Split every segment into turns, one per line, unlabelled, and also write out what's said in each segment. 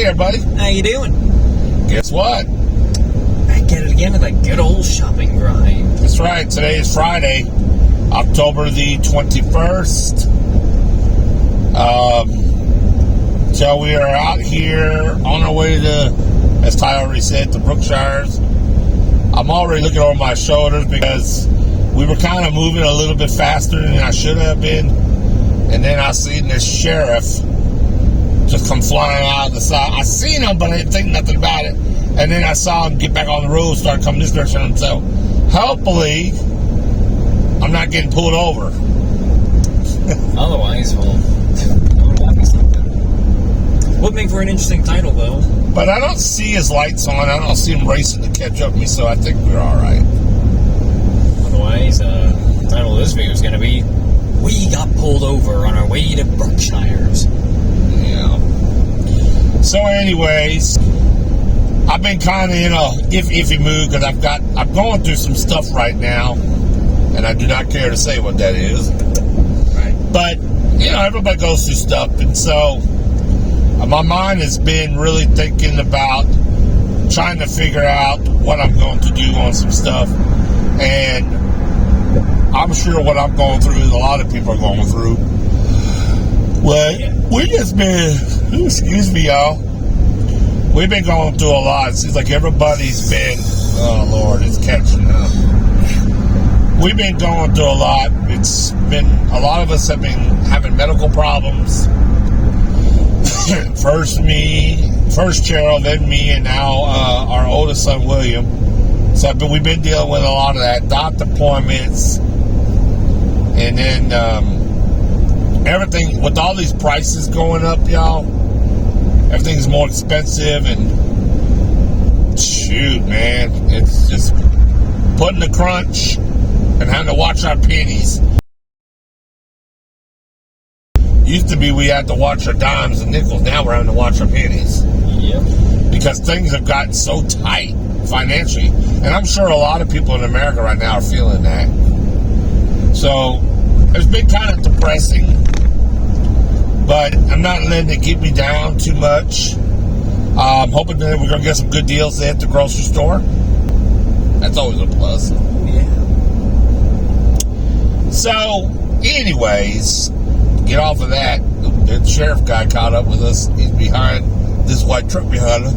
Hey, everybody.
How you doing?
Guess what?
Back at it again with a good old shopping grind.
That's right. Today is Friday, October the 21st. So we are out here on our way to, as Ty already said, the Brookshires. I'm already looking over my shoulders because we were kind of moving a little bit faster than I should have been. And then I seen this sheriff just come flying out of the side. I seen him, but I didn't think nothing about it. And then I saw him get back on the road, start coming this direction. So hopefully, I'm not getting pulled over.
Otherwise, well, that'll be something. Would make for an interesting title, though.
But I don't see his lights on. I don't see him racing to catch up with me, so I think we're all right.
Otherwise, the title of this video is going to be, We Got Pulled Over on Our Way to Brookshires.
Yeah. So anyways, I've been kind of in a iffy mood because I'm going through some stuff right now, and I do not care to say what that is.
Right.
But, everybody goes through stuff, and so my mind has been really thinking about trying to figure out what I'm going to do on some stuff, and I'm sure what I'm going through is a lot of people are going through. Well, we just been, excuse me, y'all. We've been going through a lot. It seems like everybody's been, oh Lord, it's catching up. We've been going through a lot. It's been, a lot of us have been having medical problems. First Cheryl, then me, and now our oldest son, William. So we've been dealing with a lot of that. Doctor appointments. And then everything, with all these prices going up, y'all, everything's more expensive, and shoot, man, it's just putting the crunch and having to watch our pennies. Used to be we had to watch our dimes and nickels. Now we're having to watch our pennies.
Yep.
Because things have gotten so tight financially. And I'm sure a lot of people in America right now are feeling that. So it's been kind of depressing. But I'm not letting it get me down too much. I'm hoping that we're going to get some good deals at the grocery store. That's always a plus.
Yeah.
So, anyways, get off of that. The sheriff guy caught up with us. He's behind this white truck behind us.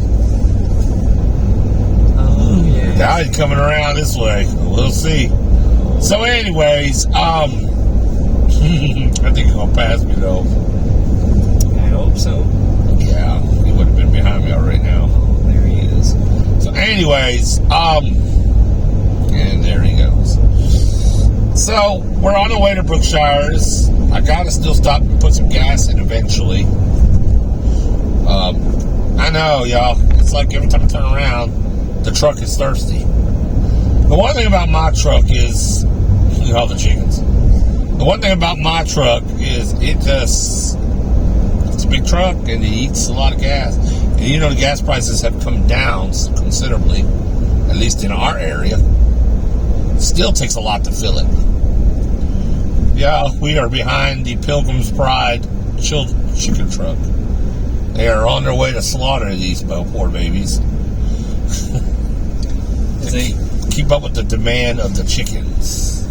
Oh, yeah.
Now he's coming around this way. We'll see. So, anyways, I think he's going to pass me, though.
I hope so.
Yeah, he would have been behind me already now.
Oh, there he is.
So, anyways, and there he goes. So, we're on the way to Brookshires. I gotta still stop and put some gas in eventually. I know, y'all. It's like every time I turn around, the truck is thirsty. The one thing about my truck is, all the chickens. The one thing about my truck is it's a big truck and it eats a lot of gas. And the gas prices have come down considerably, at least in our area. Still takes a lot to fill it. Yeah, we are behind the Pilgrim's Pride chicken truck. They are on their way to slaughter these poor babies. They keep up with the demand of the chickens.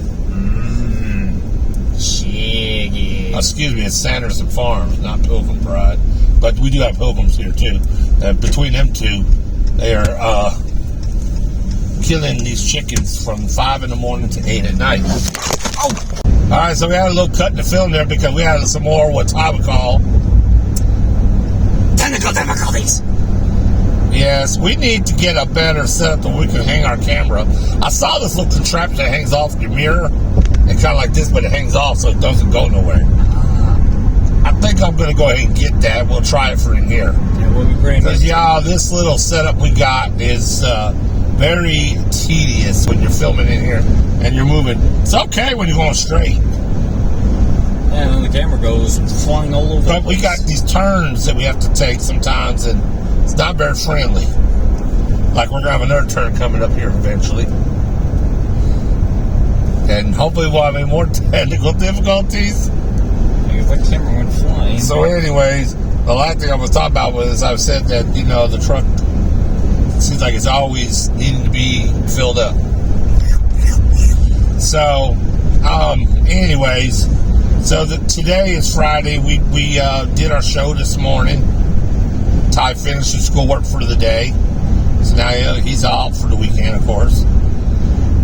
Chicken.
Excuse me, it's Sanderson Farms, not Pilgrim Pride. But we do have Pilgrims here, too. Between them two, they are killing these chickens from 5 in the morning to 8 at night. Oh! All right, so we had a little cut in the film there because we had some more what I would call technical difficulties. Yes, we need to get a better setup where we can hang our camera. I saw this little contraption that hangs off your mirror, and kind of like this, but it hangs off so it doesn't go nowhere. I think I'm going to go ahead and get that. We'll try it for in here.
Yeah, we'll be great.
Because, y'all, this little setup we got is very tedious when you're filming in here and you're moving. It's okay when you're going straight.
Yeah, and then the camera goes flying all over.
But we got these turns that we have to take sometimes, and it's not very friendly. Like we're going to have another turn coming up here eventually. And hopefully we'll have any more technical difficulties.
Maybe the camera went flying.
So anyways, The last thing I was talking about was I've said that, the truck seems like it's always needing to be filled up. So, anyways, so today is Friday. We did our show this morning. Ty finished his schoolwork for the day. So now he's off for the weekend, of course.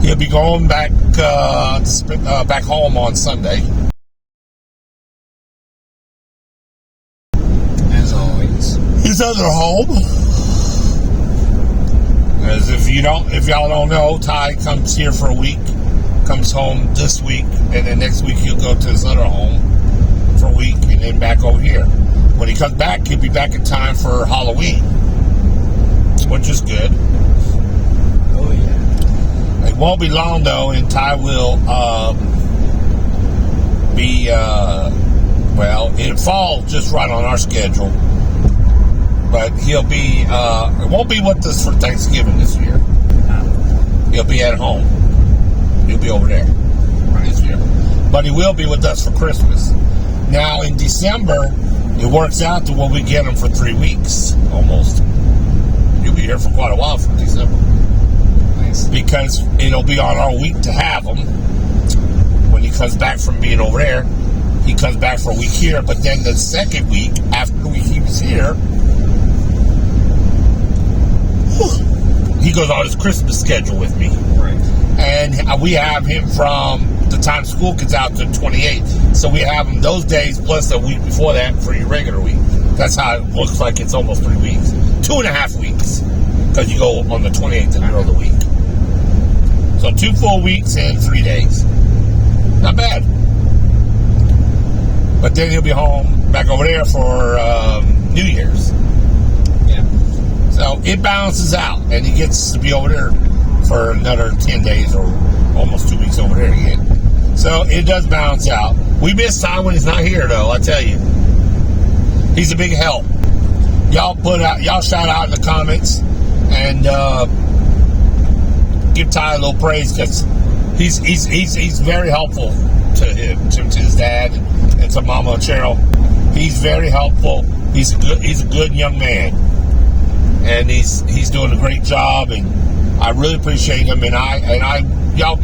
He'll be going back back home on Sunday.
As always.
His other home. As if y'all don't know, Ty comes here for a week, comes home this week, and then next week he'll go to his other home for a week, and then back over here. When he comes back, he'll be back in time for Halloween, which is good.
Oh, yeah.
It won't be long, though, and Ty will it'll fall just right on our schedule. But he'll be, it won't be with us for Thanksgiving this year. He'll be at home. He'll be over there this year. But he will be with us for Christmas. Now, in December, it works out to where we get him for 3 weeks, almost. He'll be here for quite a while from December.
Nice.
Because it'll be on our week to have him. When he comes back from being over there, he comes back for a week here. But then the second week, after the week he was here, he goes on his Christmas schedule with me.
Right.
And we have him from the time school gets out to 28th. So we have him those days plus a week before that for your regular week. That's how it looks like. It's almost 3 weeks. 2.5 weeks. Because you go on the 28th in the middle of the week. So 2 full weeks and 3 days. Not bad. But then he'll be home back over there for New Year's.
Yeah.
So it balances out, and he gets to be over there for another 10 days or almost 2 weeks over there again. So it does balance out. We miss Ty when he's not here, though, I tell you. He's a big help. Y'all shout out in the comments and give Ty a little praise because he's very helpful to him, to his dad and to Mama Cheryl. He's very helpful. He's a good young man. And he's doing a great job, and I really appreciate him. And y'all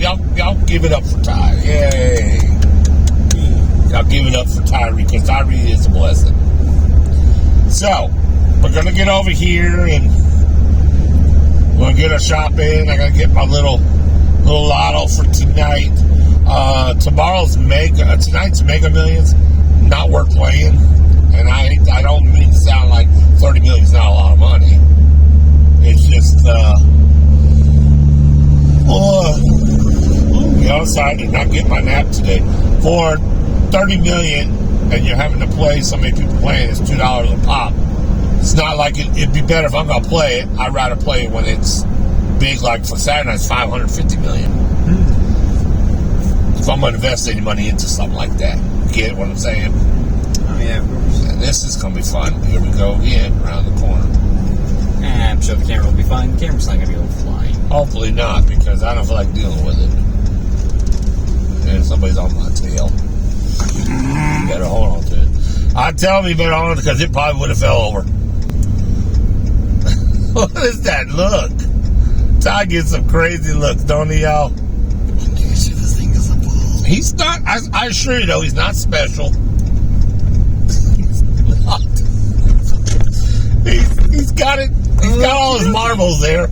give it up for Ty. Yay! Y'all give it up for Tyree because Tyree is a blessing. So we're gonna get over here and we're gonna get our shopping. I gotta get my little lotto for tonight. Tonight's Mega Millions not worth playing, and I don't mean to sound like 30 million is not a lot of money. It's just, the other side did not get my nap today. For 30 million, and you're having to play so many people playing, it's $2 a pop. It's not like it'd be better if I'm going to play it. I'd rather play it when it's big, like for Saturday night, it's 550 million. If I'm going to invest any money into something like that. Get what I'm saying?
Oh, yeah, of course.
And this is going to be fun. Here we go again, around the corner.
I'm sure the camera will be fine. The camera's not going to go flying.
Hopefully not, because I don't feel like dealing with it. And somebody's on my tail. You better hold on to it. I tell me you better hold on, because it probably would have fell over. What is that look? Ty gets some crazy looks, don't he, y'all? He's not, I assure you though, he's not special. He's not. He's got it. He's got all his marbles there.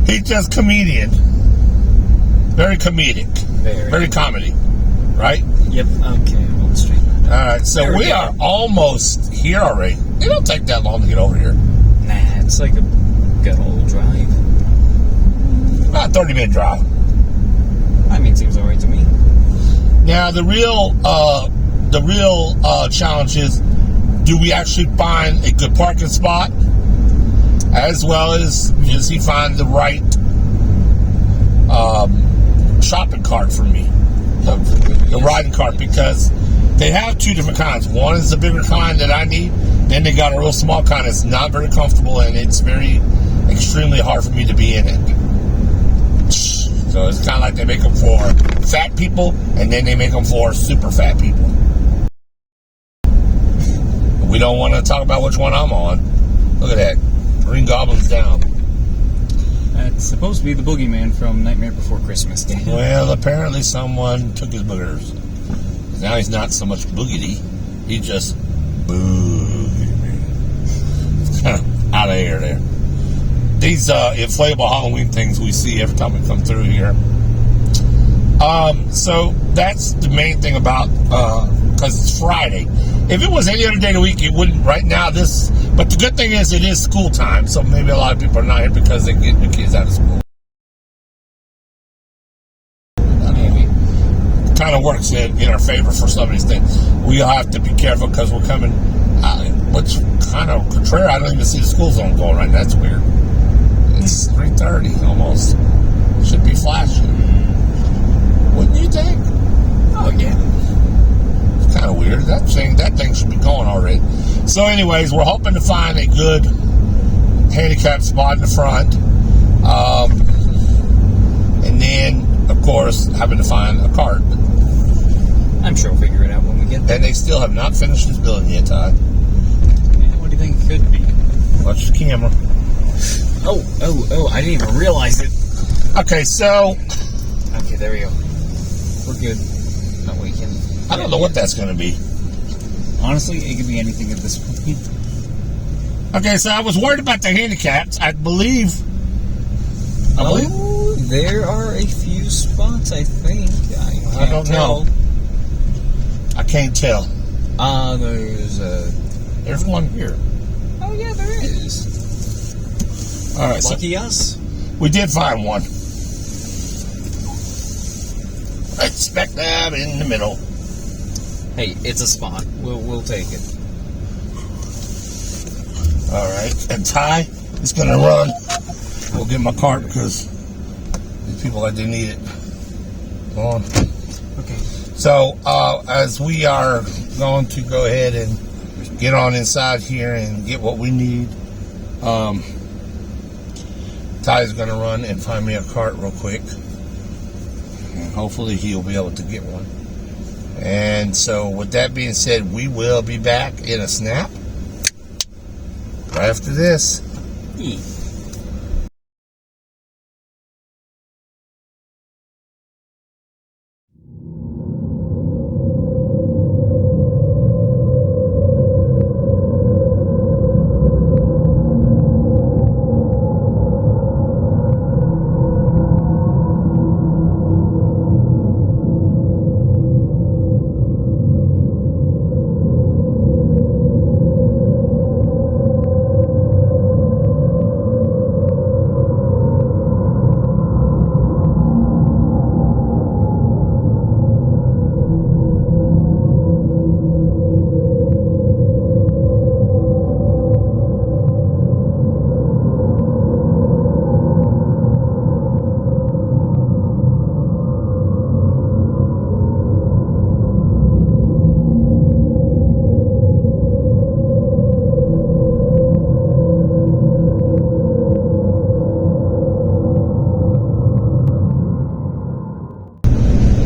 He's just comedian. Very comedic. Very comedy. Right?
Yep. Okay. I'm straight.
Alright, so we are almost here already. It don't take that long to get over here.
Nah, it's like a good old drive.
About a 30-minute drive.
I mean, it seems alright to me.
Now, the real challenge is, do we actually find a good parking spot? As well as, does he find the right shopping cart for me? The riding cart, because they have two different kinds. One is the bigger kind that I need. Then they got a real small kind that's not very comfortable, and it's extremely hard for me to be in it. So it's kind of like they make them for fat people, and then they make them for super fat people. We don't want to talk about which one I'm on. Look at that. Green Goblin's down.
That's supposed to be the boogeyman from Nightmare Before Christmas.
Well, apparently someone took his boogers. Now he's not so much boogity. He just boogie. It's kind of out of air there. These inflatable Halloween things we see every time we come through here. So that's the main thing about, because it's Friday. If it was any other day of the week, it wouldn't right now. But the good thing is it is school time, so maybe a lot of people are not here because they get the kids out of school. Maybe. Kind of works in our favor for some of these things. We all have to be careful because we're coming, what's kind of contrary. I don't even see the school zone going right now. That's weird. It's 3:30 almost. Should be flashing. Wouldn't you think?
Oh, yeah.
It's kind of weird. That thing should be going already. So anyways, we're hoping to find a good handicap spot in the front. And then, of course, having to find a cart.
I'm sure we'll figure it out when we get there.
And they still have not finished this building yet, Todd.
What do you think it could be?
Watch the camera.
Oh, I didn't even realize it.
Okay, so...
Okay, there we go. We're good. No, we can...
I don't know what that's going to be.
Honestly, it could be anything at this point.
Okay, so I was worried about the handicaps. I believe...
There are a few spots, I think.
I don't know. I can't tell. There's one here.
Oh, yeah, there is.
All right,
Lucky us.
We did find one. Right smack dab in the middle.
Hey, it's a spot. We'll take it.
All right, and Ty is going to run. We'll get my cart because these people like they need it. Go on.
Okay.
So as we are going to go ahead and get on inside here and get what we need, Ty's going to run and find me a cart real quick. And hopefully he'll be able to get one. And so with that being said, we will be back in a snap right after this.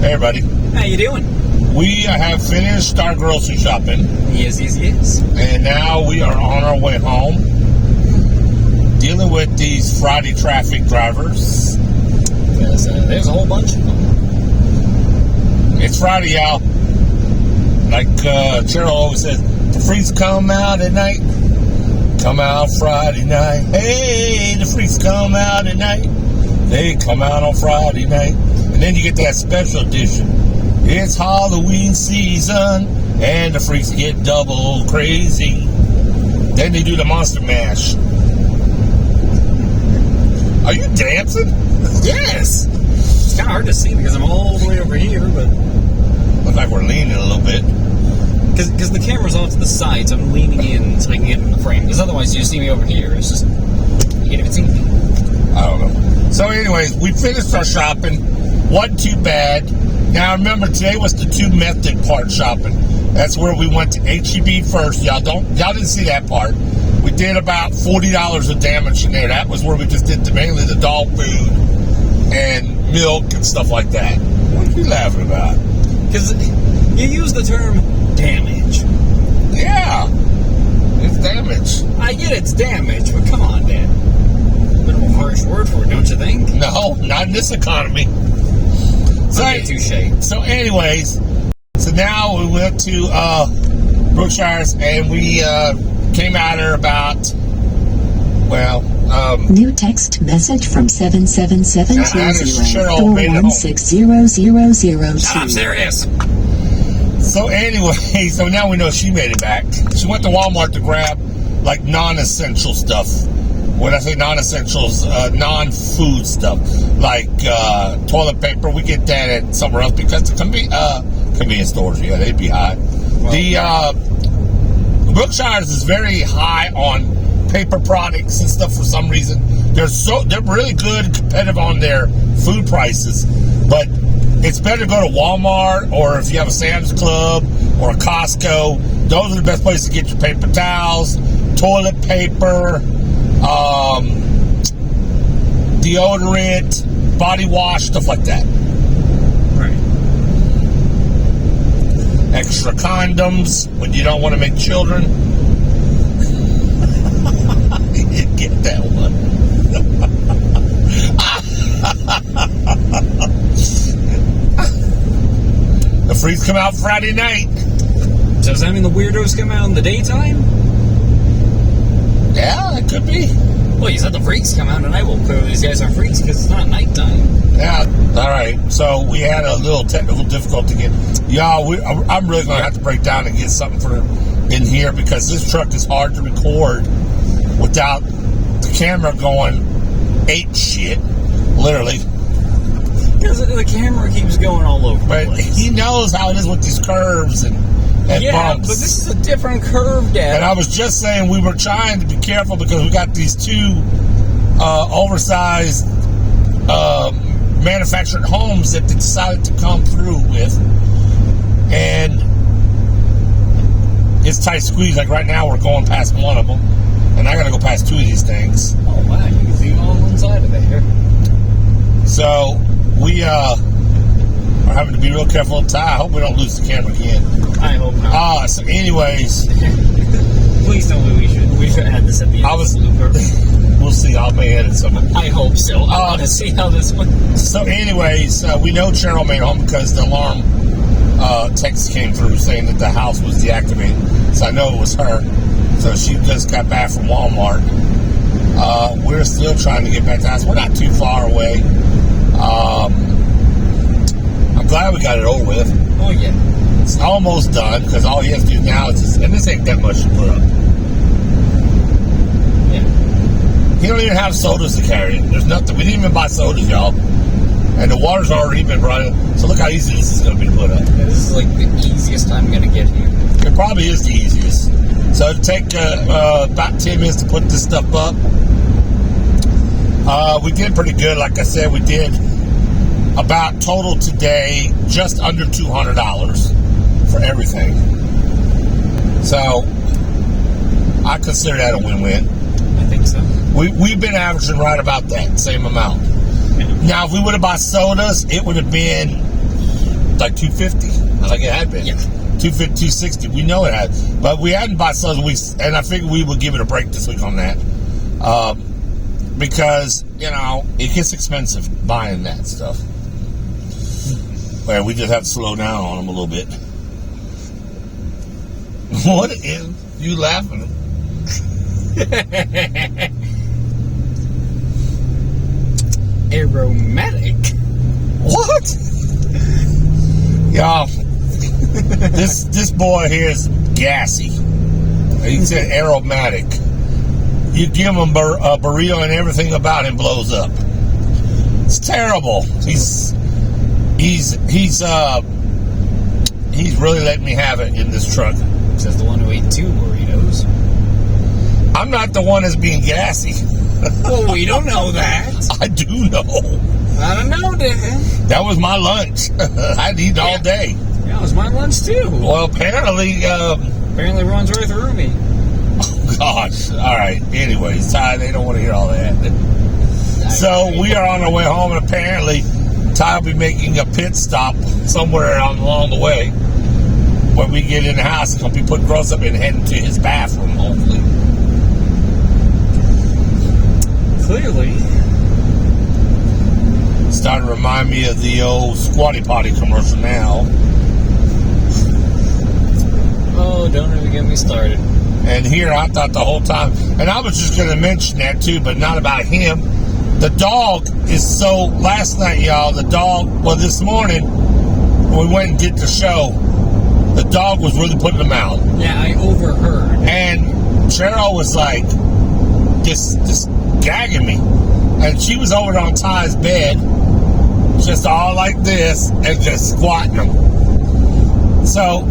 Hey everybody.
How you doing?
We have finished our grocery shopping.
Yes.
And now we are on our way home, dealing with these Friday traffic drivers.
Because there's a whole bunch of them.
It's Friday, y'all. Like Cheryl always says, the freaks come out at night. Come out Friday night. Hey, the freaks come out at night. They come out on Friday night. And then you get that special edition. It's Halloween season, and the freaks get double crazy. Then they do the Monster Mash. Are you dancing?
Yes! It's kind of hard to see because I'm all the way over here, but...
Looks like we're leaning a little bit.
Because the camera's off to the sides, I'm leaning in so I can get in the frame. Because otherwise you see me over here. It's just... You can't even see me.
I don't know. So anyways, we finished our shopping. Wasn't too bad. Now remember, today was the 2 method part shopping. That's where we went to HEB first. Y'all didn't see that part. We did about $40 of damage in there. That was where we just did mainly the dog food and milk and stuff like that. What are you laughing about?
Because you use the term damage.
Yeah. damage.
I get it's damage, but come on, Dan. A bit of a harsh word for it, don't you think?
No, not in this economy. So,
Okay, touche.
so anyways, so now we went to Brookshire's and we came out here about,
New text message from 7772041600002.
I'm serious.
So anyway, so now we know she made it back. She went to Walmart to grab like non-essential stuff. When I say non-essentials, non-food stuff like toilet paper. We get that at somewhere else because the convenience stores, yeah, they'd be high. Well, the Brookshire's is very high on paper products and stuff for some reason. They're really good and competitive on their food prices, but it's better to go to Walmart, or if you have a Sam's Club or a Costco. Those are the best places to get your paper towels, toilet paper, deodorant, body wash, stuff like that.
Right.
Extra condoms when you don't want to make children. You didn't get that one. The freaks come out Friday night.
So does that mean the weirdos come out in the daytime?
Yeah, it could be.
Well, you said the freaks come out tonight. Well, clearly these guys are freaks because it's not nighttime.
Yeah, all right. So we had a little technical difficulty getting. Y'all, I'm really going to have to break down and get something for in here because this truck is hard to record without the camera going ape shit, literally.
Because the camera keeps going all over the place.
He knows how it is with these curves and bumps.
But this is a different curve, Dad.
And I was just saying we were trying to be careful because we got these two oversized manufactured homes that they decided to come through with. And it's tight squeeze. Like right now we're going past one of them. And I got to go past two of these things.
Oh, wow. You can see all one side of it here.
So we are having to be real careful. I hope we don't lose the camera again.
I hope not.
So anyways.
Please tell me we should have this at the end of the blooper.
We'll see. I may edit some.
I hope so. I want to see how this one.
So anyways, we know Cheryl made it home because the alarm text came through saying that the house was deactivated. So I know it was her. So she just got back from Walmart. We're still trying to get back to the house. We're not too far away. I'm glad we got it over with.
Oh, yeah.
It's almost done because all you have to do now is just, and this ain't that much to put up.
Yeah.
He don't even have sodas to carry. There's nothing. We didn't even buy sodas, y'all. And the water's already been brought in. So look how easy this is going to be to put up.
Yeah, this is like the easiest I'm going to get here.
It probably is the easiest. So it'll take about 10 minutes to put this stuff up. We did pretty good. Like I said, we did about total today just under $200 for everything. So I consider that a win-win.
I think so.
We've been averaging right about that same amount.
Yeah.
Now, if we would have bought sodas, it would have been like $250, like it had been.
Yeah.
$250, $260. We know it had, but we hadn't bought sodas. And I figured we would give it a break this week on that, because it gets expensive buying that stuff. Well, we just have to slow down on them a little bit. What is you laughing?
Aromatic.
What? Y'all, this boy here is gassy. He said aromatic. You give him a burrito and everything about him blows up. It's terrible. He's really letting me have it in this truck.
Says the one who ate 2 burritos.
I'm not the one that's being gassy.
Well, we don't know that.
I do know.
I don't know, Dan.
That was my lunch. I'd eat all day.
Yeah, it was my lunch too.
Well, apparently
runs right through me.
Oh, gosh. All right. Anyways, Ty, they don't want to hear all that. So we are on our way home, and apparently Ty will be making a pit stop somewhere along the way. When we get in the house, he'll be putting groceries up and heading to his bathroom, hopefully. Starting to remind me of the old Squatty Potty commercial now.
Oh, don't even get me started.
And here I thought the whole time, and I was just going to mention that too, but not about him. The dog is so, last night, y'all, the dog, well, this morning, when we went and did the show, the dog was really putting them out.
Yeah, I overheard.
And Cheryl was like, just gagging me. And she was over on Ty's bed, just all like this, and just squatting them. So,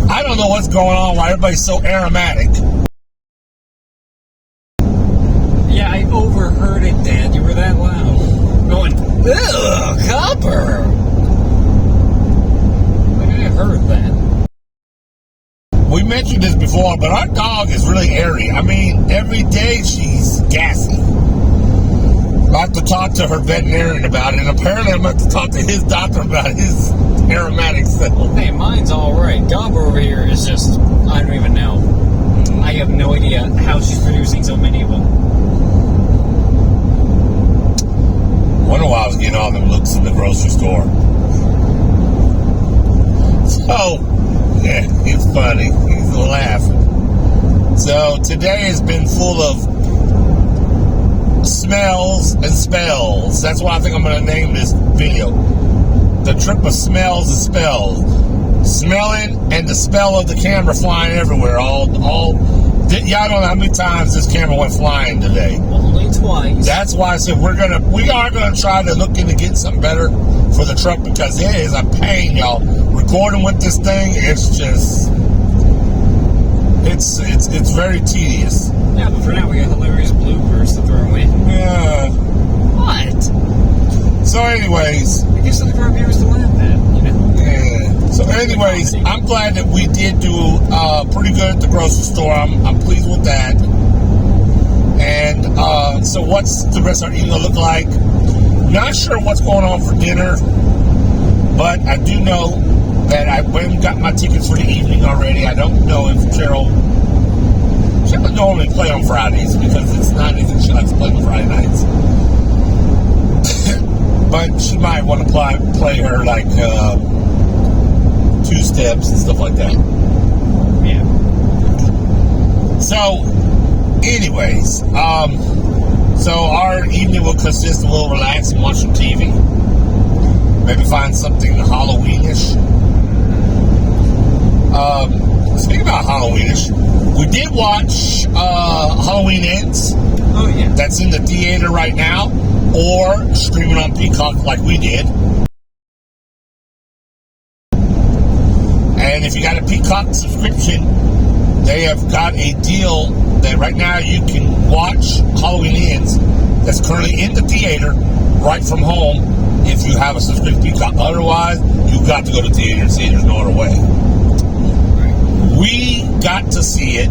I don't know what's going on, why everybody's so aromatic.
Yeah, I overheard it, Dad. You were that loud. Going, ugh, copper. Like, I heard that.
We mentioned this before, but our dog is really airy. I mean, every day she's gassy. I have to talk to her veterinarian about it, and apparently I'm going to have to talk to his doctor about his aromatic self.
Hey, mine's all right. Gobber over here is just, I don't even know. I have no idea how she's producing so many of them.
Wonder why I was getting all them looks in the grocery store. So, yeah, it's funny. He's laughing. So, today has been full of smells and spells. That's why I think I'm going to name this video The Trip of Smells and Spells. Smelling and the spell of the camera flying everywhere. Y'all don't know how many times this camera went flying today.
Only twice.
That's why I said we are gonna try to look into getting something better for the truck, because it is a pain, y'all. Recording with this thing, it's just it's very tedious.
Yeah, but for now we got hilarious bloopers to throw in.
Yeah.
What?
So anyways.
I guess the car viewers to laugh at, you know?
Yeah. So anyways, I'm glad that we did do pretty good at the grocery store. I'm pleased with that. And so what's the rest of our evening look like? Not sure what's going on for dinner, but I do know that I went and got my tickets for the evening already. I don't know if Cheryl would normally play on Fridays because it's not anything she likes to play on Friday nights. But she might want to play her like two steps and stuff like that.
Yeah.
So, anyways, so our evening will consist of a little relaxing, watch some TV, maybe find something Halloweenish. Speaking about Halloweenish, we did watch Halloween Ends.
Oh, yeah.
That's in the theater right now, or streaming on Peacock like we did. And if you got a Peacock subscription, they have got a deal that right now you can watch Halloween Ends that's currently in the theater right from home if you have a subscription Peacock. Otherwise, you've got to go to theater and see it. There's no other way. We got to see it.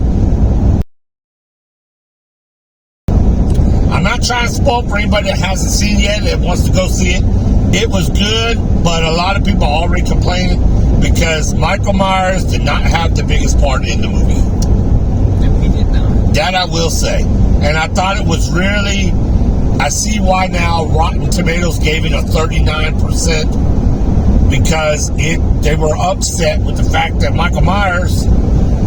I'm not trying to spoil for anybody that hasn't seen it yet that wants to go see it. It was good, but a lot of people are already complaining because Michael Myers did not have the biggest part in the movie.
No, he did not.
That I will say. And I thought it was really, I see why now Rotten Tomatoes gave it a 39%, because they were upset with the fact that Michael Myers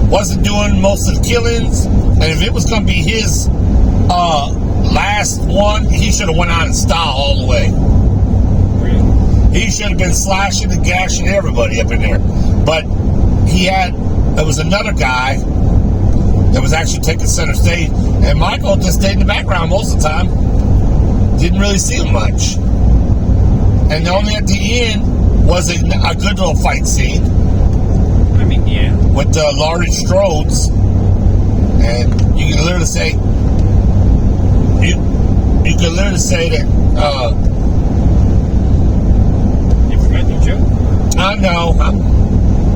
wasn't doing most of the killings, and if it was going to be his last one, he should have went out in style all the way. He should have been slashing and gashing everybody up in there. But there was another guy that was actually taking center stage, and Michael just stayed in the background most of the time. Didn't really see him much. And only at the end was a good little fight scene.
I mean, yeah.
With Laurie Strode's. And you can literally say, you can literally say that,
You forgot your joke.
I know,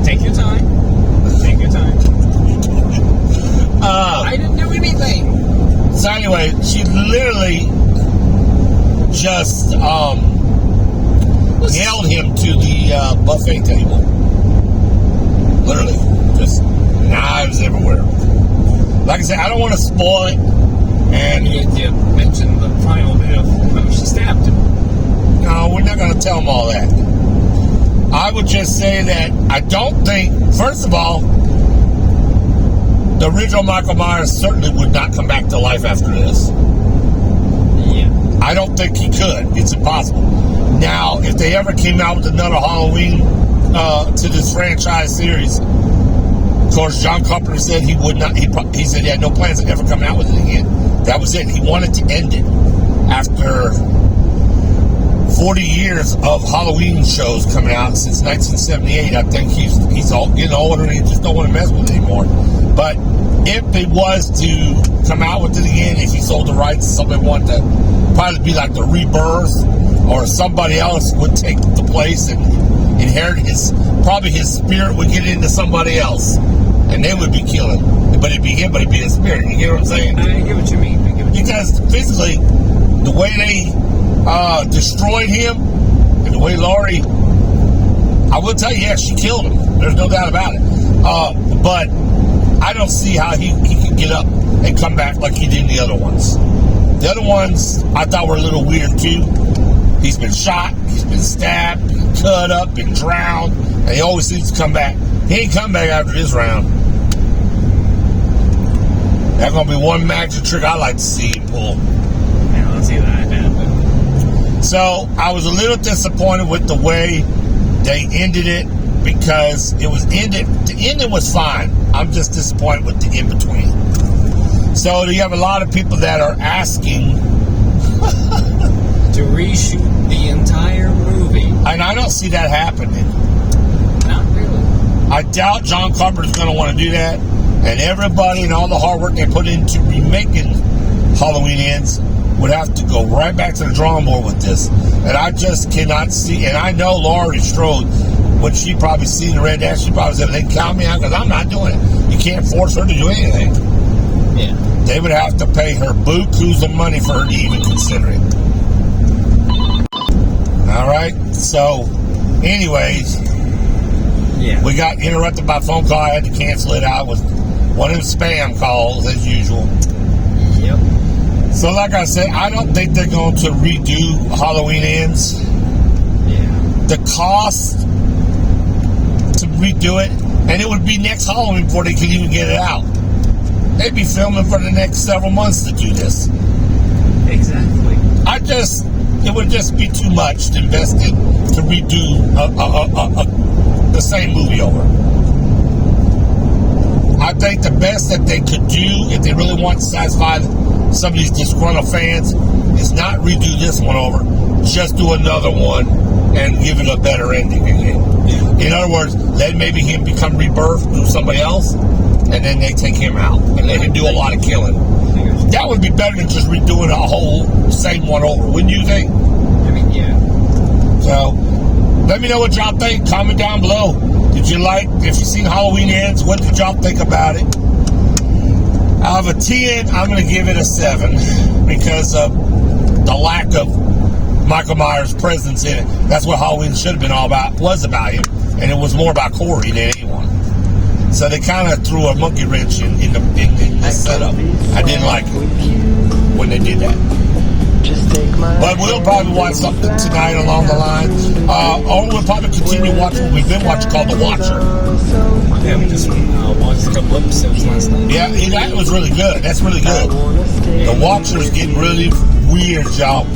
Take your time. Take your time. I didn't do anything.
So anyway, she literally just nailed him to the buffet table. Literally, just knives everywhere. Like I said, I don't want to spoil it. And
you mentioned the final bit of how she stabbed him.
No, we're not going to tell them all that. I would just say that I don't think, first of all, the original Michael Myers certainly would not come back to life after this.
Yeah.
I don't think he could. It's impossible. Now, if they ever came out with another Halloween to this franchise series, of course, John Carpenter said he would not. He said he had no plans of ever coming out with it again. That was it. He wanted to end it after 40 years of Halloween shows coming out since 1978. I think he's all getting older and he just don't want to mess with it anymore. But if it was to come out with it again, if he sold the rights, somebody wanted to probably be like the Rebirth, or somebody else would take the place and inherit probably his spirit would get into somebody else, and they would be killing. But it'd be him, but it'd be his spirit. You get what I'm saying?
I get what you mean.
Because physically, the way they destroyed him, and the way Laurie, I will tell you, yes, she killed him. There's no doubt about it. But I don't see how he can get up and come back like he did in the other ones. The other ones I thought were a little weird too. He's been shot, he's been stabbed, been cut up, been drowned, and he always seems to come back. He ain't come back after this round. That's gonna be one magic trick I like to see him pull.
Yeah, let's see that happen.
So I was a little disappointed with the way they ended it, because it was ended. The ending was fine. I'm just disappointed with the in between. So you have a lot of people that are asking
to reshoot the entire movie.
And I don't see that happening.
Not really.
I doubt John Carpenter's going to want to do that. And everybody and all the hard work they put into remaking Halloween Ends would have to go right back to the drawing board with this. And I just cannot see. And I know Laurie Strode, when she probably seen the Red Dash, she probably said, they can count me out because I'm not doing it. You can't force her to do anything.
Yeah.
They would have to pay her bukus of money for her to even consider it. All right. So, anyways,
yeah,
we got interrupted by a phone call. I had to cancel it out with one of them spam calls as usual.
Yep.
So, like I said, I don't think they're going to redo Halloween Ends.
Yeah.
The cost to redo it, and it would be next Halloween before they could even get it out. They'd be filming for the next several months to do this.
Exactly.
It would just be too much to invest in to redo the same movie over. I think the best that they could do, if they really want to satisfy some of these disgruntled fans, is not redo this one over. Just do another one and give it a better ending again.
Yeah.
In other words, let maybe him become rebirthed through somebody else, and then they take him out and let him do a lot of killing. That would be better than just redoing a whole same one over, wouldn't you think?
I mean, yeah.
So, let me know what y'all think. Comment down below. Did you like, if you've seen Halloween Ends, what did y'all think about it? Out of a 10, I'm going to give it a 7 because of the lack of Michael Myers' presence in it. That's what Halloween should have been all about, was about him. And it was more about Corey than anyone. So they kind of threw a monkey wrench in the setup. I didn't like it when they did that. But we'll probably watch something tonight along the line. Or we'll probably continue watching what we've been watching called The Watcher.
Yeah, we just watched a couple episodes last night.
Yeah, that was really good. That's really good. The Watcher is getting really weird, y'all.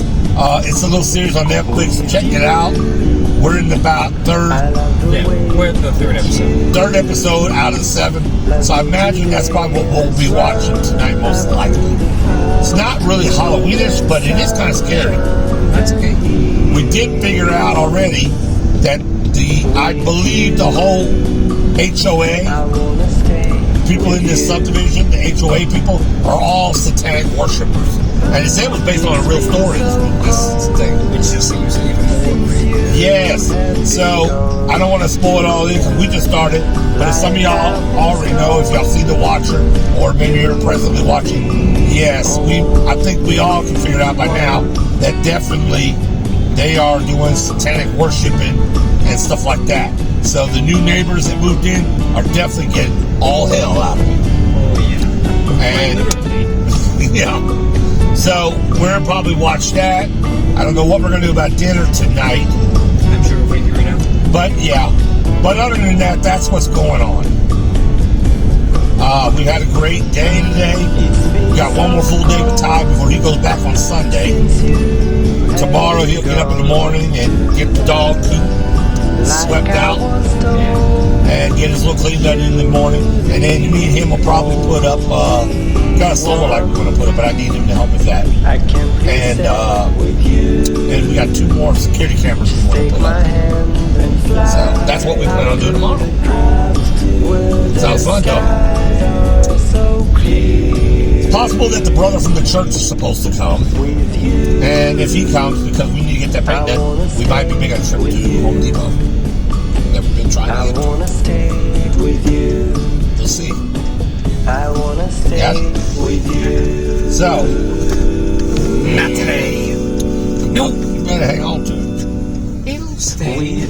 It's a little series on Netflix. Check it out. We're in about
we're in the third
episode out of the 7. So I imagine that's probably what we'll be watching tonight, most likely. It's not really Halloweenish, but it is kind of scary.
That's okay.
We did figure out already that I believe the whole HOA people in this subdivision, the HOA people, are all satanic worshipers. And it said it was based on a real story, this thing.
Which just seems even more crazy.
Yes. So, I don't want to spoil all this because we just started. But as some of y'all already know, if y'all see The Watcher, or maybe you're presently watching, yes, I think we all can figure it out by now that definitely they are doing satanic worshiping and stuff like that. So the new neighbors that moved in are definitely getting all hell out of it.
Oh, yeah.
And, yeah. So, we'll probably watch that. I don't know what we're going to do about dinner tonight.
I'm sure we'll figure it out.
But yeah. But other than that, that's what's going on. We had a great day today. We got one more full day with Ty before he goes back on Sunday. Tomorrow he'll get up in the morning and get the dog poop swept out and get his little clean done in the morning. And then me and him will probably put up, got a solar light we're going to put up, but I need him to help with that. And we got 2 more security cameras we want to put up. So that's what we plan on doing tomorrow. Sounds fun, though. It's possible that the brother from the church is supposed to come. And if he comes, because we need to get that paint done, we might be making a trip to Home Depot. Never been trying to get to. We'll see. Yeah. So, not today. Nope. You better hang on to it. It'll stay.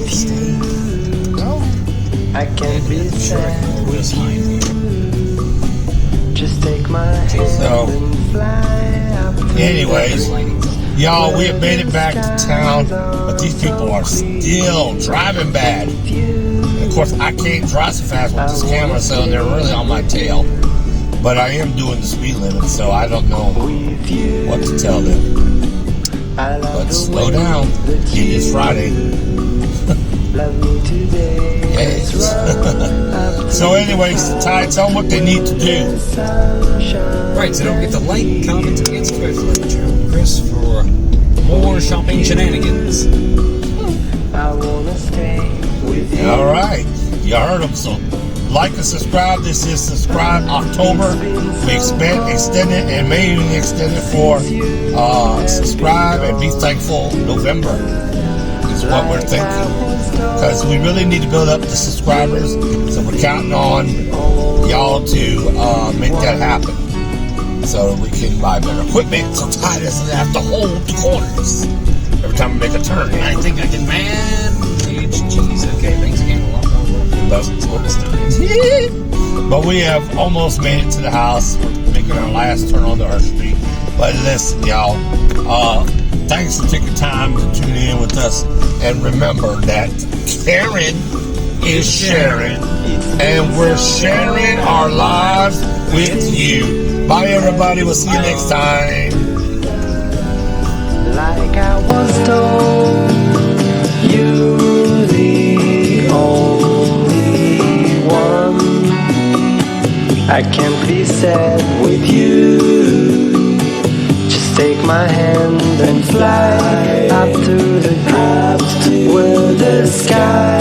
I can't be sad with you. Just take my hand and fly up.
Anyways, y'all, we have made it back to town, but these people are still driving bad. And of course, I can't drive so fast with this camera, so they're really on my tail. But I am doing the speed limit, so I don't know what to tell them. But slow down. It is Friday. Yes. So anyways, Ty, tell them what they need to do.
Right, so don't forget to like, comment, and subscribe to Cheryl Chris for more shopping shenanigans.
All right, you heard them. So like and subscribe. This is Subscribe October. We extend it and may even extend it for Subscribe and Be Thankful November is what we're thinking. Because we really need to build up the subscribers. So we're counting on y'all to make that happen. So we can buy better equipment. So Ty doesn't have to hold the corners every time we make a turn.
I think I can manage. Jeez, okay, things are getting a lot more work than this time.
But we have almost made it to the house. We're making our last turn onto our street. But listen, y'all, thanks for taking time to tune in with us. And remember that Karen is sharing, and we're sharing our lives with you. Bye, everybody. We'll see you next time.
Like I was told, you're the only one. I can't be sad with you. Just take my hand and fly up to the where the sky